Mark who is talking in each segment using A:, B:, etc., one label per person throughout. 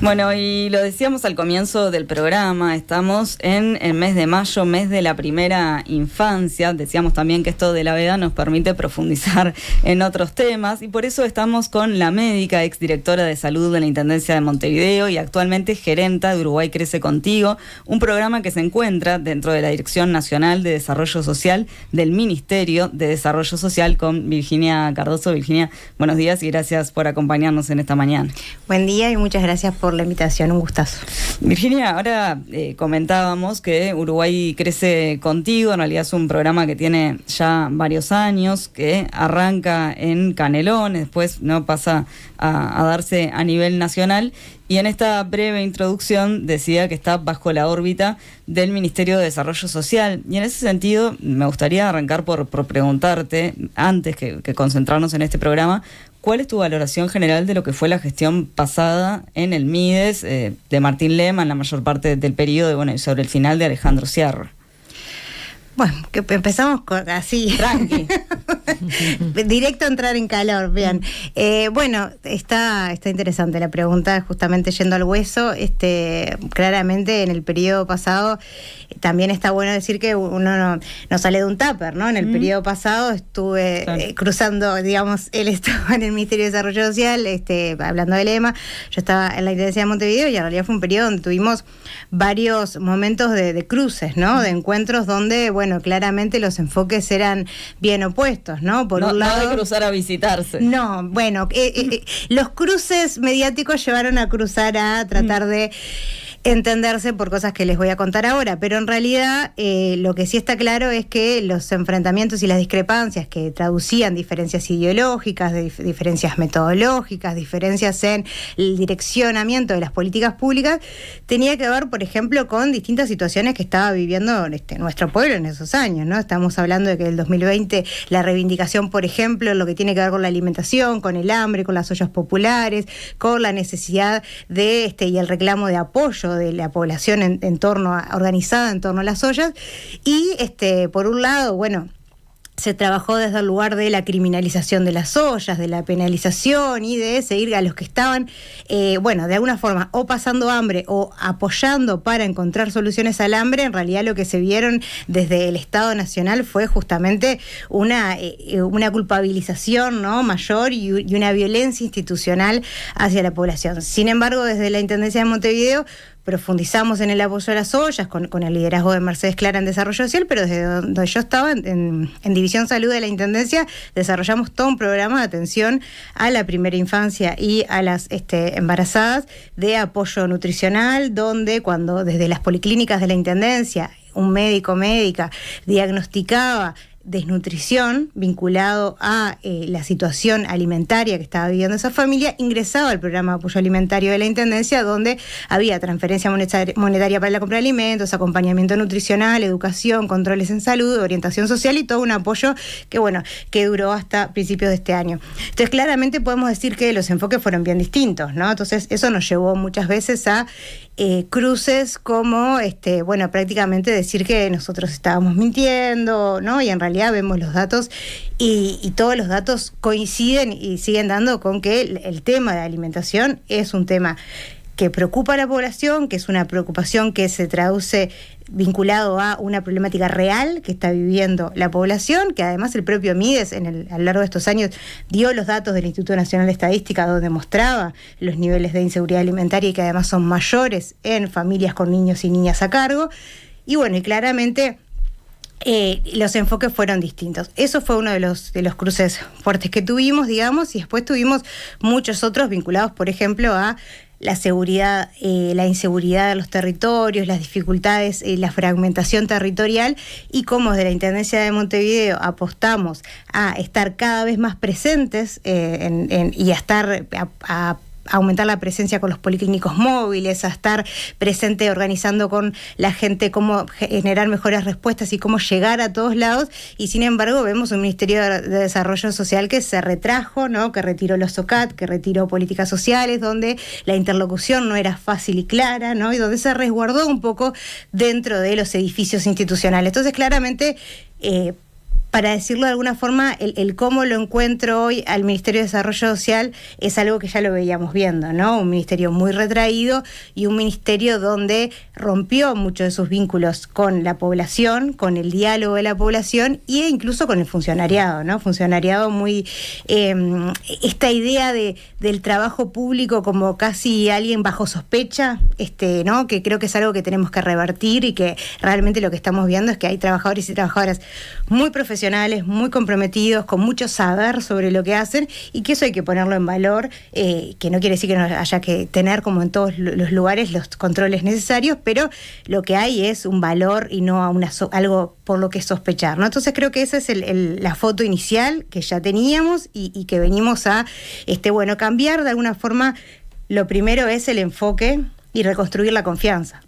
A: Bueno, y lo decíamos al comienzo del programa, estamos en el mes de mayo, mes de la primera infancia. Decíamos también que esto de la veda nos permite profundizar en otros temas, y por eso estamos con la médica, exdirectora de salud de la Intendencia de Montevideo y actualmente gerenta de Uruguay Crece Contigo, un programa que se encuentra dentro de la Dirección Nacional de Desarrollo Social del Ministerio de Desarrollo Social, con Virginia Cardoso. Virginia, buenos días y gracias por acompañarnos en esta mañana.
B: Buen día y muchas gracias por la invitación, un gustazo.
A: Virginia, ahora comentábamos que Uruguay Crece Contigo, en realidad es un programa que tiene ya varios años, que arranca en Canelones, después no pasa a darse a nivel nacional, y en esta breve introducción decía que está bajo la órbita del Ministerio de Desarrollo Social. Y en ese sentido me gustaría arrancar por preguntarte, antes que concentrarnos en este programa, ¿cuál es tu valoración general de lo que fue la gestión pasada en el MIDES de Martín Lema en la mayor parte del periodo, bueno, y sobre el final de Alejandro Sciarra?
B: Bueno, que empezamos así.
A: Tranqui.
B: Directo a entrar en calor, bien. Bueno, está interesante la pregunta, justamente yendo al hueso. Claramente en el periodo pasado también está bueno decir que uno no sale de un tupper, ¿no? En el periodo pasado estuve cruzando, digamos, él estaba en el Ministerio de Desarrollo Social, hablando de Lema, yo estaba en la Intendencia de Montevideo, y en realidad fue un periodo donde tuvimos varios momentos de cruces, ¿no? De encuentros donde, bueno, claramente los enfoques eran bien opuestos, ¿no? Por un lado,
A: no de cruzar a visitarse.
B: No, bueno, los cruces mediáticos llevaron a cruzar a tratar de entenderse por cosas que les voy a contar ahora, pero en realidad lo que sí está claro es que los enfrentamientos y las discrepancias que traducían diferencias ideológicas, diferencias metodológicas, diferencias en el direccionamiento de las políticas públicas, tenía que ver, por ejemplo, con distintas situaciones que estaba viviendo nuestro pueblo en esos años, ¿no? Estamos hablando de que en el 2020 la reivindicación, por ejemplo, en lo que tiene que ver con la alimentación, con el hambre, con las ollas populares, con la necesidad de y el reclamo de apoyo de la población organizada en torno a las ollas, y por un lado, bueno, se trabajó desde el lugar de la criminalización de las ollas, de la penalización y de seguir a los que estaban, de alguna forma, o pasando hambre o apoyando para encontrar soluciones al hambre. En realidad lo que se vieron desde el Estado Nacional fue justamente una culpabilización, ¿no?, mayor y una violencia institucional hacia la población. Sin embargo, desde la Intendencia de Montevideo profundizamos en el apoyo a las ollas con el liderazgo de Mercedes Clara en Desarrollo Social, pero desde donde yo estaba, en División Salud de la Intendencia, desarrollamos todo un programa de atención a la primera infancia y a las embarazadas, de apoyo nutricional, donde cuando desde las policlínicas de la Intendencia un médica diagnosticaba desnutrición vinculado a la situación alimentaria que estaba viviendo esa familia, ingresaba al programa de apoyo alimentario de la Intendencia, donde había transferencia monetaria para la compra de alimentos, acompañamiento nutricional, educación, controles en salud, orientación social y todo un apoyo que duró hasta principios de este año. Entonces, claramente podemos decir que los enfoques fueron bien distintos, ¿no? Entonces, eso nos llevó muchas veces a cruces como, prácticamente decir que nosotros estábamos mintiendo, ¿no? Y en realidad vemos los datos y todos los datos coinciden y siguen dando con que el tema de alimentación es un tema que preocupa a la población, que es una preocupación que se traduce vinculado a una problemática real que está viviendo la población, que además el propio MIDES a lo largo de estos años dio los datos del Instituto Nacional de Estadística, donde mostraba los niveles de inseguridad alimentaria y que además son mayores en familias con niños y niñas a cargo. Y claramente los enfoques fueron distintos. Eso fue uno de los cruces fuertes que tuvimos, digamos, y después tuvimos muchos otros vinculados, por ejemplo, a la seguridad, la inseguridad de los territorios, las dificultades, la fragmentación territorial, y cómo desde la Intendencia de Montevideo apostamos a estar cada vez más presentes y a aumentar la presencia con los policlínicos móviles, a estar presente organizando con la gente cómo generar mejores respuestas y cómo llegar a todos lados. Y sin embargo vemos un Ministerio de Desarrollo Social que se retrajo, ¿no?, que retiró los SOCAT, que retiró políticas sociales, donde la interlocución no era fácil y clara, ¿no?, y donde se resguardó un poco dentro de los edificios institucionales. Entonces, claramente para decirlo de alguna forma, el cómo lo encuentro hoy al Ministerio de Desarrollo Social es algo que ya lo veíamos viendo, ¿no? Un ministerio muy retraído y un ministerio donde rompió muchos de sus vínculos con la población, con el diálogo de la población e incluso con el funcionariado, ¿no? Funcionariado muy... esta idea del trabajo público como casi alguien bajo sospecha, ¿no? Que creo que es algo que tenemos que revertir y que realmente lo que estamos viendo es que hay trabajadores y trabajadoras muy profesionales, muy comprometidos, con mucho saber sobre lo que hacen, y que eso hay que ponerlo en valor, que no quiere decir que no haya que tener, como en todos los lugares, los controles necesarios, pero lo que hay es un valor y no algo por lo que sospechar, ¿no? Entonces creo que esa es la foto inicial que ya teníamos y que venimos a cambiar de alguna forma. Lo primero es el enfoque y reconstruir la confianza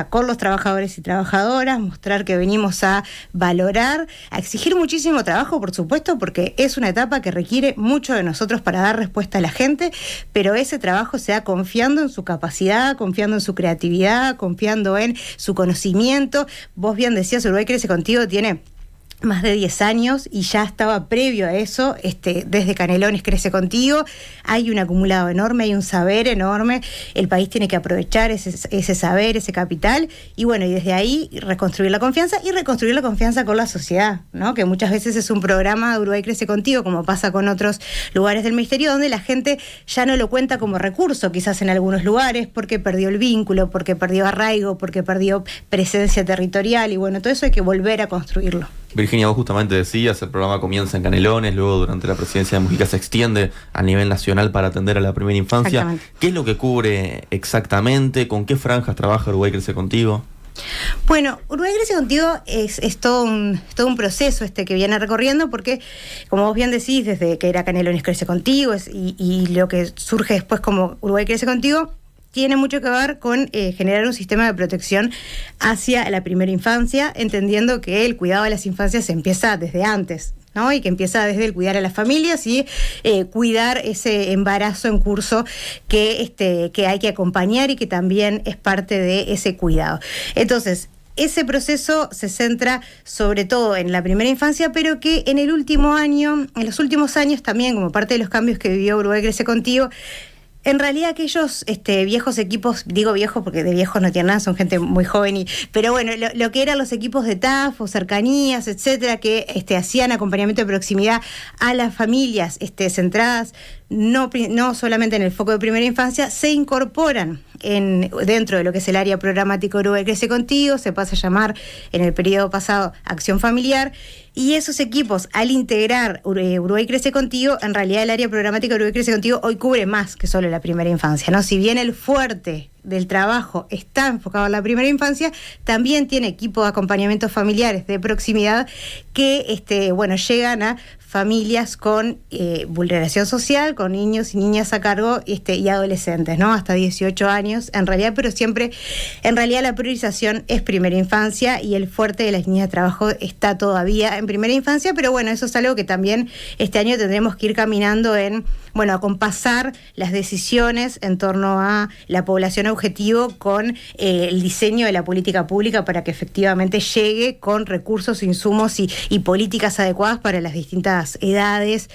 B: con los trabajadores y trabajadoras, mostrar que venimos a valorar, a exigir muchísimo trabajo, por supuesto, porque es una etapa que requiere mucho de nosotros para dar respuesta a la gente, pero ese trabajo se da confiando en su capacidad, confiando en su creatividad, confiando en su conocimiento. Vos bien decías, Uruguay Crece Contigo tiene más de 10 años y ya estaba previo a eso, desde Canelones Crece Contigo, hay un acumulado enorme, hay un saber enorme, el país tiene que aprovechar ese saber, ese capital, y bueno, y desde ahí reconstruir la confianza con la sociedad, ¿no? Que muchas veces es un programa de Uruguay Crece Contigo, como pasa con otros lugares del ministerio, donde la gente ya no lo cuenta como recurso, quizás en algunos lugares, porque perdió el vínculo, porque perdió arraigo, porque perdió presencia territorial, y bueno, todo eso hay que volver a construirlo.
C: Virginia, vos justamente decías, el programa comienza en Canelones, luego durante la presidencia de Mujica se extiende a nivel nacional para atender a la primera infancia. ¿Qué es lo que cubre exactamente? ¿Con qué franjas trabaja Uruguay Crece Contigo?
B: Bueno, Uruguay Crece Contigo es todo un proceso que viene recorriendo, porque, como vos bien decís, desde que era Canelones Crece Contigo y lo que surge después como Uruguay Crece Contigo, tiene mucho que ver con generar un sistema de protección hacia la primera infancia, entendiendo que el cuidado de las infancias empieza desde antes, ¿no? Y que empieza desde el cuidar a las familias y cuidar ese embarazo en curso que hay que acompañar y que también es parte de ese cuidado. Entonces, ese proceso se centra sobre todo en la primera infancia, pero que en los últimos años también, como parte de los cambios que vivió Uruguay Crece Contigo, en realidad aquellos viejos equipos, digo viejos porque de viejos no tienen nada, son gente muy joven, pero bueno, lo que eran los equipos de TAF o cercanías, etcétera, que hacían acompañamiento de proximidad a las familias centradas no solamente en el foco de primera infancia, se incorporan dentro de lo que es el área programática Uruguay Crece Contigo, se pasa a llamar en el periodo pasado Acción Familiar, y esos equipos, al integrar Uruguay Crece Contigo, en realidad el área programática Uruguay Crece Contigo hoy cubre más que solo la primera infancia, ¿no? Si bien el fuerte del trabajo está enfocado en la primera infancia, también tiene equipos de acompañamiento familiares de proximidad que llegan a familias con vulneración social, con niños y niñas a cargo y adolescentes, ¿no? Hasta 18 años, en realidad, pero siempre, en realidad la priorización es primera infancia y el fuerte de las líneas de trabajo está todavía en primera infancia, pero bueno, eso es algo que también este año tendremos que ir caminando a acompasar las decisiones en torno a la población objetivo con el diseño de la política pública para que efectivamente llegue con recursos, insumos y políticas adecuadas para las distintas edades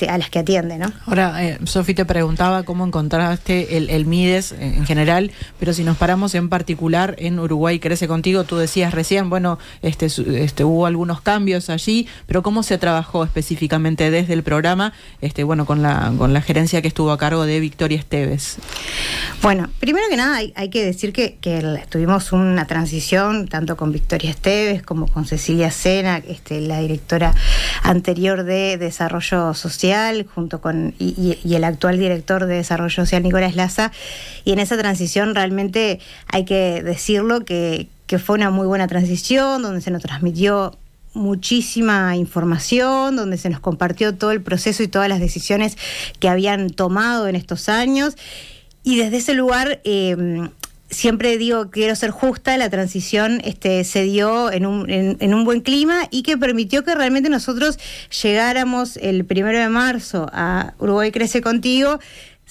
B: a las que atiende, ¿no?
D: Ahora, Sofi, te preguntaba cómo encontraste el MIDES en general, pero si nos paramos en particular en Uruguay Crece Contigo, tú decías recién, hubo algunos cambios allí, pero ¿cómo se trabajó específicamente desde el programa, con la gerencia que estuvo a cargo de Victoria Esteves?
B: Bueno, primero que nada hay que decir que tuvimos una transición tanto con Victoria Esteves como con Cecilia Sena, la directora anterior de Desarrollo Social, junto con y el actual director de Desarrollo Social, Nicolás Laza, y en esa transición realmente hay que decirlo que fue una muy buena transición, donde se nos transmitió muchísima información, donde se nos compartió todo el proceso y todas las decisiones que habían tomado en estos años, y desde ese lugar siempre digo, quiero ser justa, la transición se dio en un buen clima y que permitió que realmente nosotros llegáramos el 1 de marzo a Uruguay Crece Contigo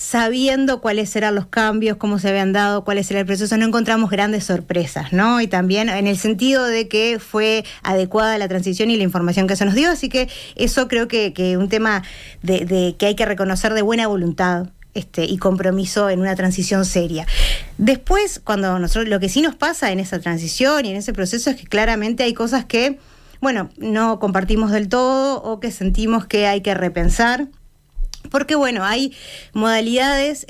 B: sabiendo cuáles eran los cambios, cómo se habían dado, cuál era el proceso, no encontramos grandes sorpresas, ¿no? Y también en el sentido de que fue adecuada la transición y la información que se nos dio, así que eso creo que un tema de que hay que reconocer de buena voluntad y compromiso en una transición seria. Después, cuando nosotros, lo que sí nos pasa en esa transición y en ese proceso es que claramente hay cosas que, bueno, no compartimos del todo o que sentimos que hay que repensar. Porque bueno, hay modalidades,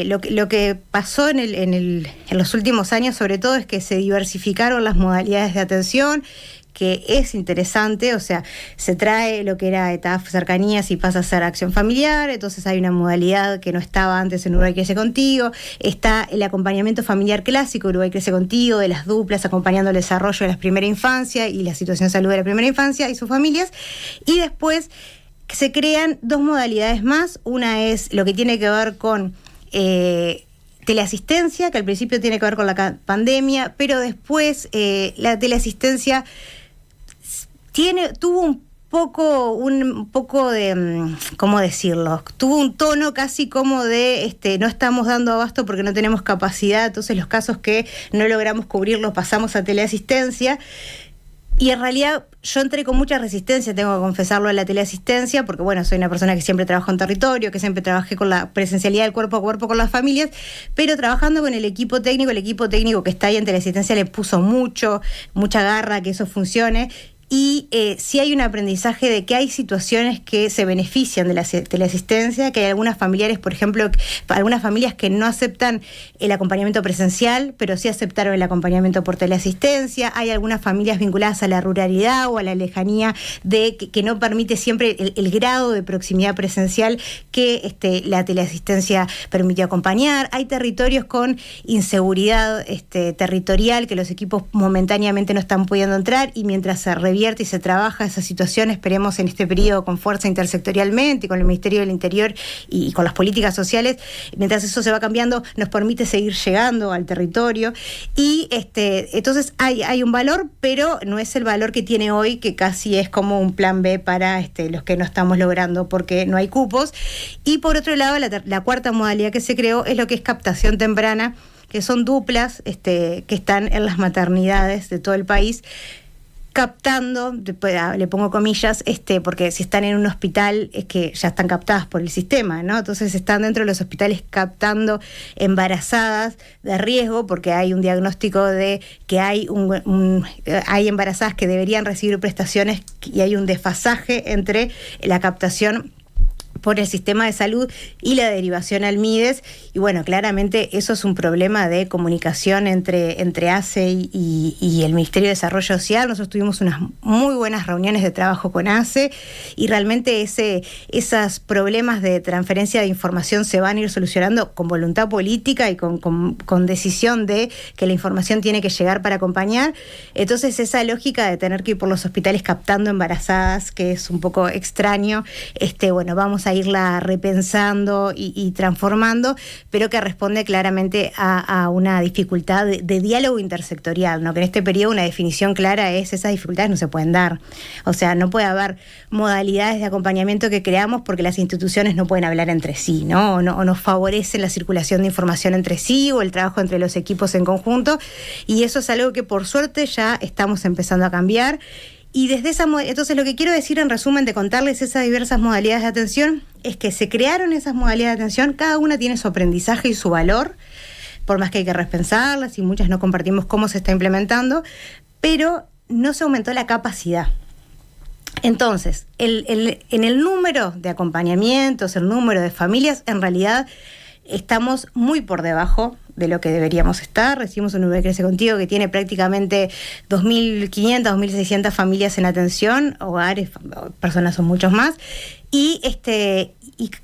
B: lo que pasó en los últimos años sobre todo es que se diversificaron las modalidades de atención, que es interesante, o sea, se trae lo que era ETAF cercanías y pasa a ser acción familiar, entonces hay una modalidad que no estaba antes en Uruguay Crece Contigo, está el acompañamiento familiar clásico, Uruguay Crece Contigo, de las duplas acompañando el desarrollo de la primera infancia y la situación de salud de la primera infancia y sus familias, y después se crean dos modalidades más. Una es lo que tiene que ver con teleasistencia, que al principio tiene que ver con la pandemia, pero después la teleasistencia tuvo un poco de, ¿cómo decirlo? Tuvo un tono casi como de no estamos dando abasto porque no tenemos capacidad, entonces los casos que no logramos cubrir los pasamos a teleasistencia. Y en realidad yo entré con mucha resistencia, tengo que confesarlo, a la teleasistencia, porque bueno, soy una persona que siempre trabajó en territorio, que siempre trabajé con la presencialidad del cuerpo a cuerpo con las familias, pero trabajando con el equipo técnico que está ahí en teleasistencia le puso mucha garra a que eso funcione. Y sí hay un aprendizaje de que hay situaciones que se benefician de la teleasistencia, que hay algunas familiares, por ejemplo, algunas familias que no aceptan el acompañamiento presencial, pero sí aceptaron el acompañamiento por teleasistencia. Hay algunas familias vinculadas a la ruralidad o a la lejanía que no permite siempre el grado de proximidad presencial que la teleasistencia permitió acompañar. Hay territorios con inseguridad territorial que los equipos momentáneamente no están pudiendo entrar, y mientras se revierte y se trabaja esa situación, esperemos en este periodo con fuerza intersectorialmente y con el Ministerio del Interior y con las políticas sociales, mientras eso se va cambiando, nos permite seguir llegando al territorio. Y entonces hay un valor, pero no es el valor que tiene hoy, que casi es como un plan B para los que no estamos logrando porque no hay cupos. Y por otro lado, la cuarta modalidad que se creó es lo que es captación temprana, que son duplas que están en las maternidades de todo el país, captando, le pongo comillas, porque si están en un hospital es que ya están captadas por el sistema, ¿no? Entonces están dentro de los hospitales captando embarazadas de riesgo, porque hay un diagnóstico de que hay embarazadas que deberían recibir prestaciones y hay un desfasaje entre la captación por el sistema de salud y la derivación al MIDES, y bueno, claramente eso es un problema de comunicación entre ACE y el Ministerio de Desarrollo Social. Nosotros tuvimos unas muy buenas reuniones de trabajo con ACE, y realmente esos problemas de transferencia de información se van a ir solucionando con voluntad política y con decisión de que la información tiene que llegar para acompañar. Entonces esa lógica de tener que ir por los hospitales captando embarazadas, que es un poco extraño, bueno, vamos a irla repensando y transformando, pero que responde claramente a una dificultad de diálogo intersectorial, ¿no? Que en este periodo una definición clara es: esas dificultades no se pueden dar. O sea, no puede haber modalidades de acompañamiento que creamos porque las instituciones no pueden hablar entre sí, ¿no? O no favorecen la circulación de información entre sí o el trabajo entre los equipos en conjunto, y eso es algo que por suerte ya estamos empezando a cambiar. Y desde entonces lo que quiero decir en resumen de contarles esas diversas modalidades de atención es que se crearon esas modalidades de atención, cada una tiene su aprendizaje y su valor, por más que hay que repensarlas y muchas no compartimos cómo se está implementando, pero no se aumentó la capacidad. Entonces, en el número de acompañamientos, el número de familias, en realidad estamos muy por debajo de lo que deberíamos estar. Recibimos un Uruguay Crece Contigo que tiene prácticamente 2.500, 2.600 familias en atención, hogares, personas son muchos más, y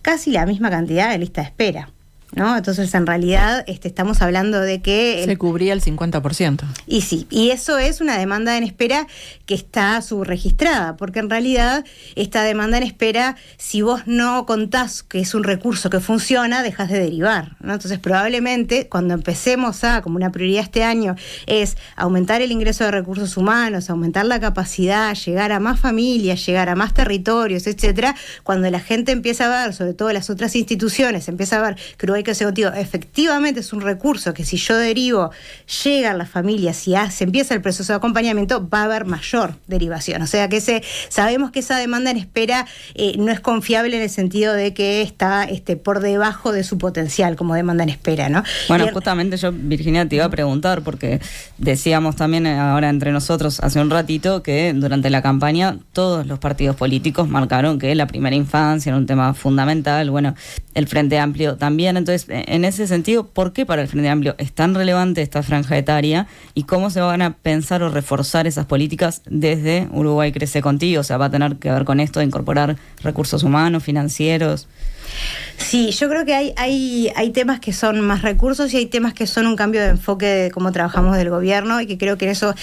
B: casi la misma cantidad de lista de espera. ¿no? Entonces, en realidad, estamos hablando de que...
D: Se cubría el 50%.
B: Y sí, y eso es una demanda en espera que está subregistrada, porque en realidad esta demanda en espera, si vos no contás que es un recurso que funciona, dejas de derivar, ¿no? Entonces, probablemente, cuando empecemos como una prioridad este año, es aumentar el ingreso de recursos humanos, aumentar la capacidad, llegar a más familias, llegar a más territorios, etcétera, cuando la gente empieza a ver, sobre todo las otras instituciones, empieza a ver que Uruguay Crece Contigo efectivamente es un recurso que si yo derivo, llegan las familias y se empieza el proceso de acompañamiento, va a haber mayor derivación. O sea que sabemos que esa demanda en espera no es confiable en el sentido de que está por debajo de su potencial como demanda en espera, ¿no?
A: Bueno, justamente yo, Virginia, te iba a preguntar, porque decíamos también ahora entre nosotros hace un ratito que durante la campaña todos los partidos políticos marcaron que la primera infancia era un tema fundamental, bueno, el Frente Amplio también. Entonces, en ese sentido, ¿por qué para el Frente Amplio es tan relevante esta franja etaria y cómo se van a pensar o reforzar esas políticas desde Uruguay Crece Contigo? O sea, va a tener que ver con esto de incorporar recursos humanos, financieros.
B: Sí, yo creo que hay temas que son más recursos y hay temas que son un cambio de enfoque de cómo trabajamos del gobierno, y que creo que en eso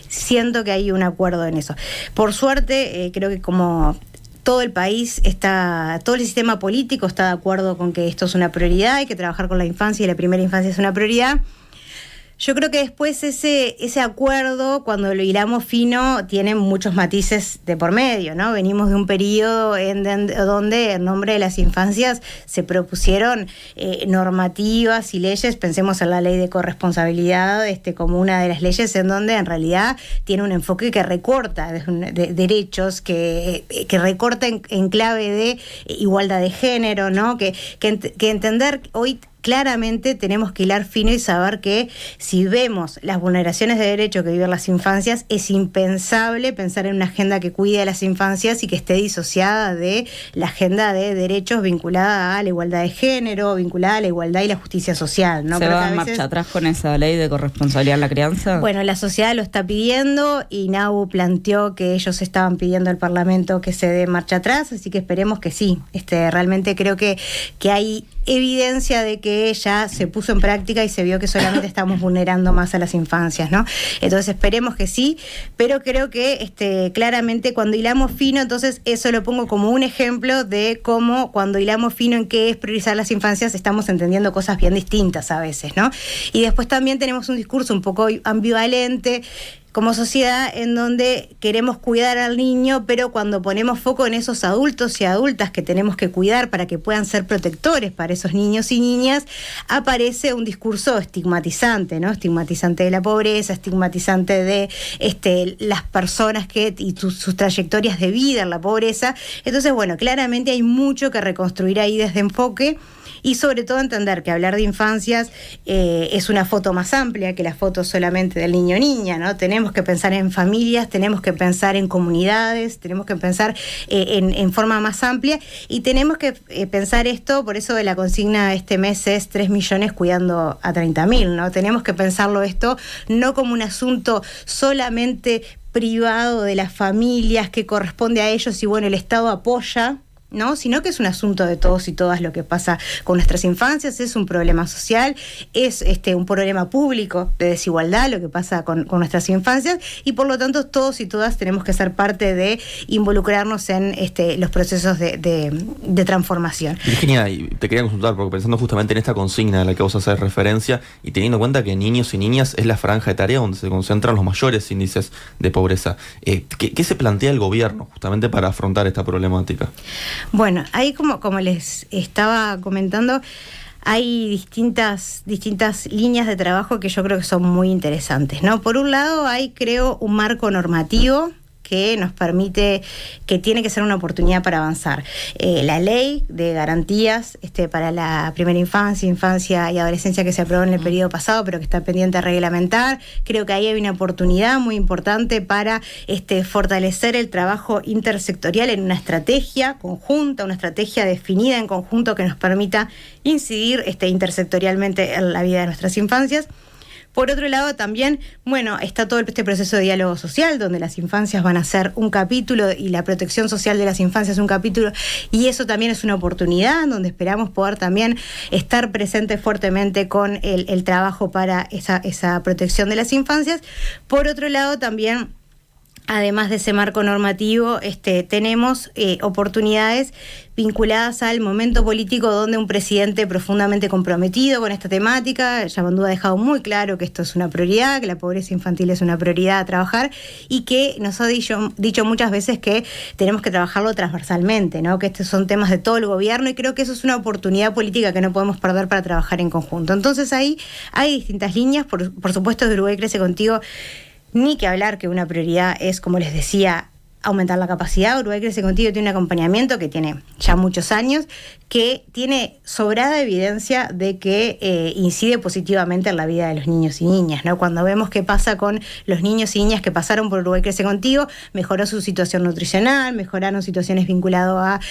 B: siento que hay un acuerdo en eso. Por suerte, creo que como todo el país todo el sistema político está de acuerdo con que esto es una prioridad, hay que trabajar con la infancia y la primera infancia es una prioridad. Yo creo que después ese acuerdo, cuando lo hilamos fino, tiene muchos matices de por medio, ¿no? Venimos de un periodo donde en nombre de las infancias se propusieron normativas y leyes. Pensemos en la ley de corresponsabilidad como una de las leyes en donde en realidad tiene un enfoque que recorta de derechos, que recorta en clave de igualdad de género, ¿no? Que entender hoy claramente tenemos que hilar fino y saber que si vemos las vulneraciones de derechos que viven las infancias, es impensable pensar en una agenda que cuide a las infancias y que esté disociada de la agenda de derechos vinculada a la igualdad de género, vinculada a la igualdad y la justicia social, ¿no?
A: ¿Se va en marcha atrás con esa ley de corresponsabilidad en la crianza? Bueno,
B: la sociedad lo está pidiendo y NAU planteó que ellos estaban pidiendo al Parlamento que se dé marcha atrás, así que esperemos que sí. Realmente creo que hay evidencia de que ya se puso en práctica y se vio que solamente estamos vulnerando más a las infancias, ¿no? Entonces esperemos que sí, pero creo que claramente cuando hilamos fino, entonces eso lo pongo como un ejemplo de cómo cuando hilamos fino en qué es priorizar las infancias, estamos entendiendo cosas bien distintas a veces, ¿no? Y después también tenemos un discurso un poco ambivalente como sociedad en donde queremos cuidar al niño, pero cuando ponemos foco en esos adultos y adultas que tenemos que cuidar para que puedan ser protectores para esos niños y niñas, aparece un discurso estigmatizante, ¿no? Estigmatizante de la pobreza, estigmatizante de las personas y sus trayectorias de vida en la pobreza. Entonces, bueno, claramente hay mucho que reconstruir ahí desde enfoque. Y sobre todo entender que hablar de infancias es una foto más amplia que la foto solamente del niño o niña, ¿no? Tenemos que pensar en familias, tenemos que pensar en comunidades, tenemos que pensar en forma más amplia y tenemos que pensar esto, por eso de la consigna de este mes es 3 millones cuidando a 30.000, ¿no? Tenemos que pensarlo esto no como un asunto solamente privado de las familias que corresponde a ellos y bueno, el Estado apoya, ¿no? Sino que es un asunto de todos y todas lo que pasa con nuestras infancias, es un problema social, es un problema público de desigualdad lo que pasa con nuestras infancias y por lo tanto todos y todas tenemos que ser parte de involucrarnos en los procesos de transformación.
C: Virginia, y te quería consultar porque pensando justamente en esta consigna a la que vos haces referencia y teniendo en cuenta que niños y niñas es la franja etaria donde se concentran los mayores índices de pobreza, ¿qué se plantea el gobierno justamente para afrontar esta problemática?
B: Bueno, ahí como les estaba comentando, hay distintas líneas de trabajo que yo creo que son muy interesantes, ¿no? Por un lado hay, creo, un marco normativo que nos permite, que tiene que ser una oportunidad para avanzar. La ley de garantías para la primera infancia y adolescencia que se aprobó en el periodo pasado, pero que está pendiente de reglamentar, creo que ahí hay una oportunidad muy importante para fortalecer el trabajo intersectorial en una estrategia conjunta, una estrategia definida en conjunto que nos permita incidir intersectorialmente en la vida de nuestras infancias. Por otro lado, también, bueno, está todo este proceso de diálogo social, donde las infancias van a ser un capítulo y la protección social de las infancias un capítulo, y eso también es una oportunidad donde esperamos poder también estar presentes fuertemente con el trabajo para esa protección de las infancias. Por otro lado, también, además de ese marco normativo, tenemos oportunidades vinculadas al momento político donde un presidente profundamente comprometido con esta temática, Yamandú ha dejado muy claro que esto es una prioridad, que la pobreza infantil es una prioridad a trabajar y que nos ha dicho muchas veces que tenemos que trabajarlo transversalmente, ¿no? Que estos son temas de todo el gobierno y creo que eso es una oportunidad política que no podemos perder para trabajar en conjunto. Entonces ahí hay distintas líneas, por supuesto de Uruguay Crece Contigo, ni que hablar que una prioridad es, como les decía, aumentar la capacidad. Uruguay Crece Contigo tiene un acompañamiento que tiene ya muchos años, que tiene sobrada evidencia de que incide positivamente en la vida de los niños y niñas, ¿no? Cuando vemos qué pasa con los niños y niñas que pasaron por Uruguay Crece Contigo, mejoró su situación nutricional, mejoraron situaciones vinculadas a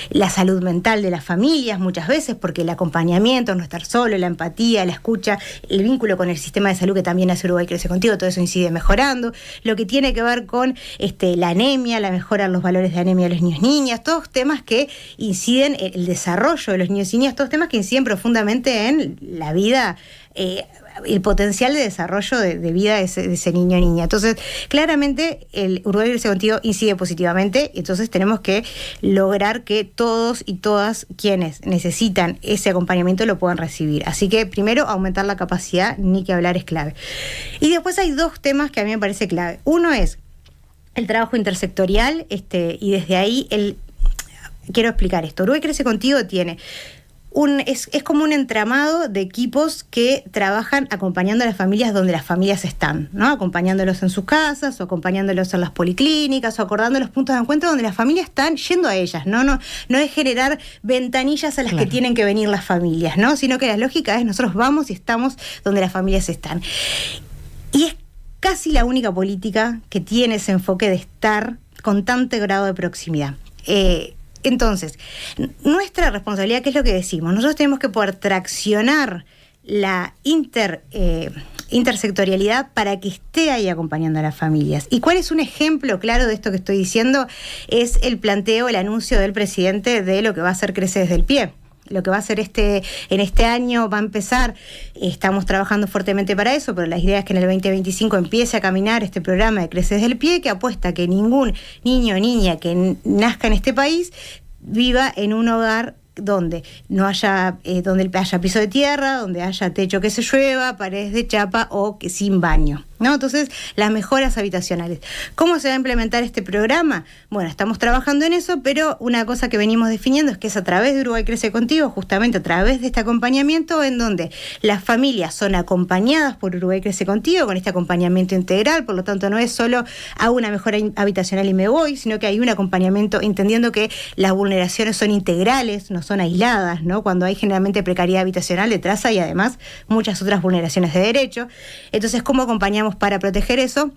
B: la salud mental de las familias muchas veces, porque el acompañamiento, no estar solo, la empatía, la escucha, el vínculo con el sistema de salud que también hace Uruguay Crece Contigo, todo eso incide mejorando. Lo que tiene que ver con la anemia, la mejora en los valores de anemia de los niños y niñas, todos temas que inciden en el desarrollo de los niños y niñas, todos temas que inciden profundamente en la vida, el potencial de desarrollo de vida de ese niño o niña. Entonces, claramente, el Uruguay Crece Contigo incide positivamente, entonces tenemos que lograr que todos y todas quienes necesitan ese acompañamiento lo puedan recibir. Así que, primero, aumentar la capacidad, ni que hablar, es clave. Y después hay dos temas que a mí me parece clave. Uno es el trabajo intersectorial, y desde ahí quiero explicar esto. Uruguay Crece Contigo tiene es como un entramado de equipos que trabajan acompañando a las familias donde las familias están, ¿no? Acompañándolos en sus casas, o acompañándolos en las policlínicas, o acordando los puntos de encuentro donde las familias están yendo a ellas, ¿no? No es generar ventanillas a las que tienen que venir las familias, ¿no? Sino que la lógica es nosotros vamos y estamos donde las familias están. Y es casi la única política que tiene ese enfoque de estar con tanto grado de proximidad. Entonces, nuestra responsabilidad, ¿qué es lo que decimos? Nosotros tenemos que poder traccionar la intersectorialidad para que esté ahí acompañando a las familias. ¿Y cuál es un ejemplo claro de esto que estoy diciendo? Es el planteo, el anuncio del presidente de lo que va a hacer Crece desde el Pie. Lo que va a hacer en este año va a empezar, estamos trabajando fuertemente para eso, pero la idea es que en el 2025 empiece a caminar este programa de Crece desde el Pie, que apuesta a que ningún niño o niña que nazca en este país viva en un hogar donde no haya, donde haya piso de tierra, donde haya techo que se llueva, paredes de chapa o que sin baño, ¿no? Entonces, las mejoras habitacionales. ¿Cómo se va a implementar este programa? Bueno, estamos trabajando en eso, pero una cosa que venimos definiendo es que es a través de Uruguay Crece Contigo, justamente a través de este acompañamiento, en donde las familias son acompañadas por Uruguay Crece Contigo, con este acompañamiento integral, por lo tanto no es solo hago una mejora habitacional y me voy, sino que hay un acompañamiento entendiendo que las vulneraciones son integrales, no son aisladas, ¿no? Cuando hay generalmente precariedad habitacional detrás hay además muchas otras vulneraciones de derecho. Entonces, ¿cómo acompañamos para proteger eso?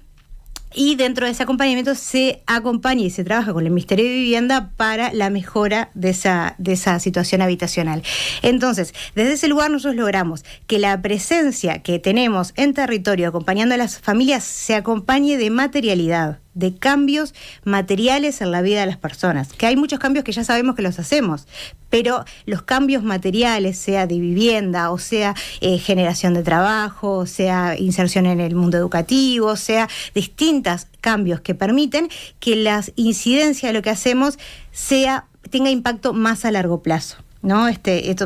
B: Y dentro de ese acompañamiento se acompaña y se trabaja con el Ministerio de Vivienda para la mejora de esa situación habitacional. Entonces, desde ese lugar nosotros logramos que la presencia que tenemos en territorio acompañando a las familias se acompañe de materialidad, de cambios materiales en la vida de las personas, que hay muchos cambios que ya sabemos que los hacemos, pero los cambios materiales, sea de vivienda, o sea generación de trabajo, o sea inserción en el mundo educativo, sea distintos cambios que permiten que la incidencia de lo que hacemos tenga impacto más a largo plazo, ¿no?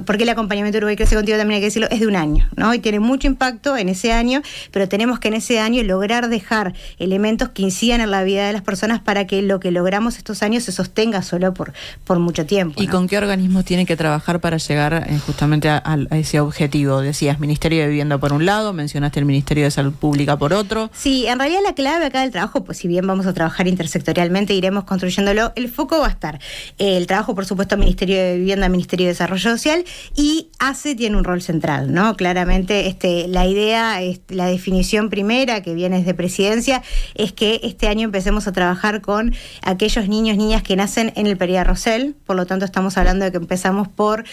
B: Porque el acompañamiento de Uruguay Crece Contigo, también hay que decirlo, es de un año, ¿no? Y tiene mucho impacto en ese año, pero tenemos que en ese año lograr dejar elementos que incidan en la vida de las personas para que lo que logramos estos años se sostenga solo por mucho tiempo, ¿no?
D: ¿Y con qué organismos tiene que trabajar para llegar justamente a ese objetivo? Decías, Ministerio de Vivienda por un lado, mencionaste el Ministerio de Salud Pública por otro.
B: Sí, en realidad la clave acá del trabajo, pues si bien vamos a trabajar intersectorialmente, iremos construyéndolo, el foco va a estar el trabajo, por supuesto, Ministerio de Vivienda, Ministerio de Desarrollo Social, y ACE tiene un rol central, ¿no? Claramente la idea, la definición primera que viene desde Presidencia es que este año empecemos a trabajar con aquellos niños, niñas que nacen en el Pería Rosell, por lo tanto estamos hablando de que empezamos por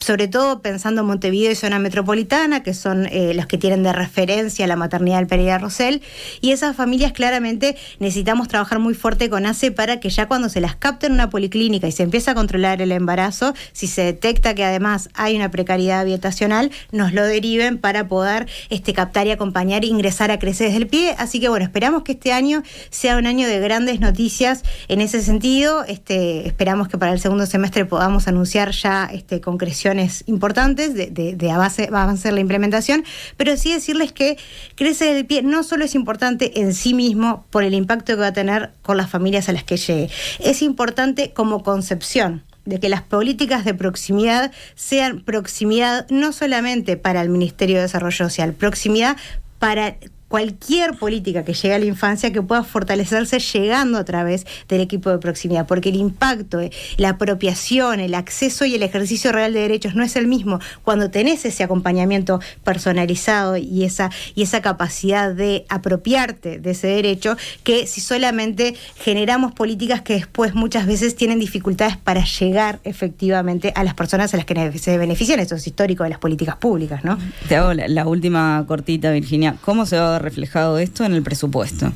B: sobre todo pensando en Montevideo y zona metropolitana, que son los que tienen de referencia la maternidad del Pereira Rosell, y esas familias claramente necesitamos trabajar muy fuerte con ACE para que ya cuando se las capte en una policlínica y se empieza a controlar el embarazo, si se detecta que además hay una precariedad habitacional, nos lo deriven para poder captar y acompañar e ingresar a Crece desde el Pie. Así que bueno, esperamos que este año sea un año de grandes noticias en ese sentido. Esperamos que para el segundo semestre podamos anunciar ya concreciones importantes de avance en la implementación, pero sí decirles que Crece desde el Pie no solo es importante en sí mismo por el impacto que va a tener con las familias a las que llegue, es importante como concepción de que las políticas de proximidad sean proximidad no solamente para el Ministerio de Desarrollo Social, proximidad para cualquier política que llegue a la infancia que pueda fortalecerse llegando a través del equipo de proximidad, porque el impacto, la apropiación, el acceso y el ejercicio real de derechos no es el mismo cuando tenés ese acompañamiento personalizado y esa capacidad de apropiarte de ese derecho, que si solamente generamos políticas que después muchas veces tienen dificultades para llegar efectivamente a las personas a las que se benefician. Eso es histórico de las políticas públicas, ¿no?
A: Te hago la última cortita, Virginia. ¿Cómo se va a reflejado esto en el presupuesto?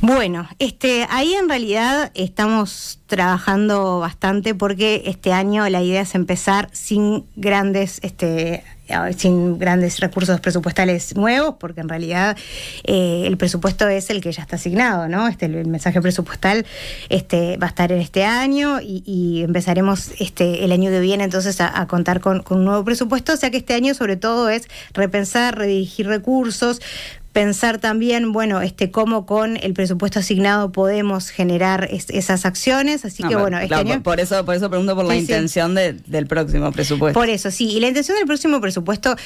B: Bueno, ahí en realidad estamos trabajando bastante porque este año la idea es empezar sin grandes recursos presupuestales nuevos, porque en realidad el presupuesto es el que ya está asignado, ¿no? El mensaje presupuestal va a estar en este año y empezaremos el año que viene entonces a contar con un nuevo presupuesto, o sea que este año sobre todo es repensar, redirigir recursos, pensar también, bueno, cómo con el presupuesto asignado podemos generar esas acciones, así que bueno,
A: claro,
B: año...
A: Por eso pregunto por la intención del próximo presupuesto.
B: Por eso, sí, y la intención del próximo presupuesto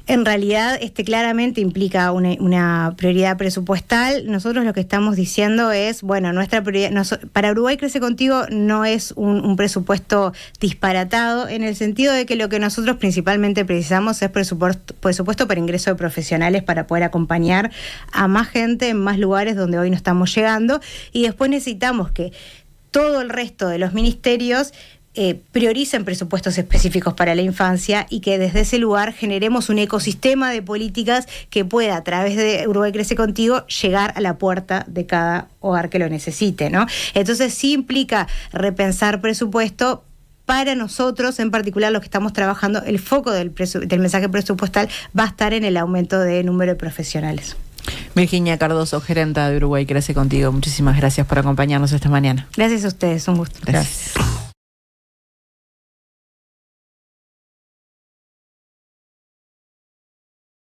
B: en realidad claramente implica una prioridad presupuestal. Nosotros lo que estamos diciendo es, bueno, nuestra prioridad para Uruguay Crece Contigo no es un presupuesto disparatado, en el sentido de que lo que nosotros principalmente precisamos es presupuesto para ingreso de profesionales para poder acompañar a más gente en más lugares donde hoy no estamos llegando, y después necesitamos que todo el resto de los ministerios prioricen presupuestos específicos para la infancia y que desde ese lugar generemos un ecosistema de políticas que pueda, a través de Uruguay Crece Contigo, llegar a la puerta de cada hogar que lo necesite, ¿no? Entonces sí implica repensar presupuesto. Para nosotros, en particular, los que estamos trabajando, el foco del mensaje presupuestal va a estar en el aumento de número de profesionales.
D: Virginia Cardoso, gerenta de Uruguay Crece Contigo, muchísimas gracias por acompañarnos esta mañana.
B: Gracias a ustedes, un gusto.
D: Gracias.